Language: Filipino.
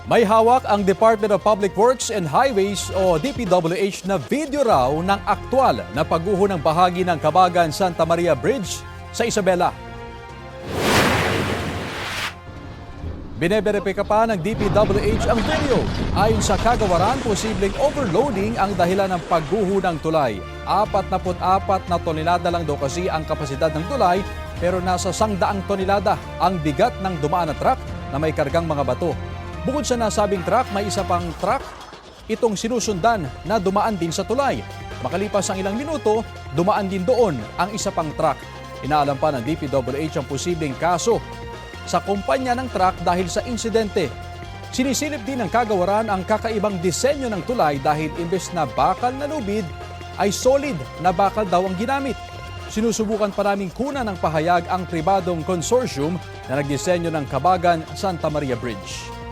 May hawak ang Department of Public Works and Highways o DPWH na video raw ng aktwal na pagguho ng bahagi ng Cabagan-Santa Maria Bridge sa Isabela. Bineberipika pa ng DPWH ang video. Ayon sa kagawaran, posibleng overloading ang dahilan ng pagguho ng tulay. 44 na tonelada lang daw kasi ang kapasidad ng tulay, pero nasa 100 tonelada ang bigat ng dumaan na truck na may kargang mga bato. Bukod sa nasabing truck, may isa pang truck itong sinusundan na dumaan din sa tulay. Makalipas ang ilang minuto, dumaan din doon ang isa pang truck. Inaalam pa ng DPWH ang posibleng kaso sa kumpanya ng truck dahil sa insidente. Sinisilip din ng kagawaran ang kakaibang disenyo ng tulay dahil imbes na bakal na lubid ay solid na bakal daw ang ginamit. Sinusubukan pa naming kunan ng pahayag ang pribadong consortium na nagdisenyo ng Cabagan-Santa Maria Bridge.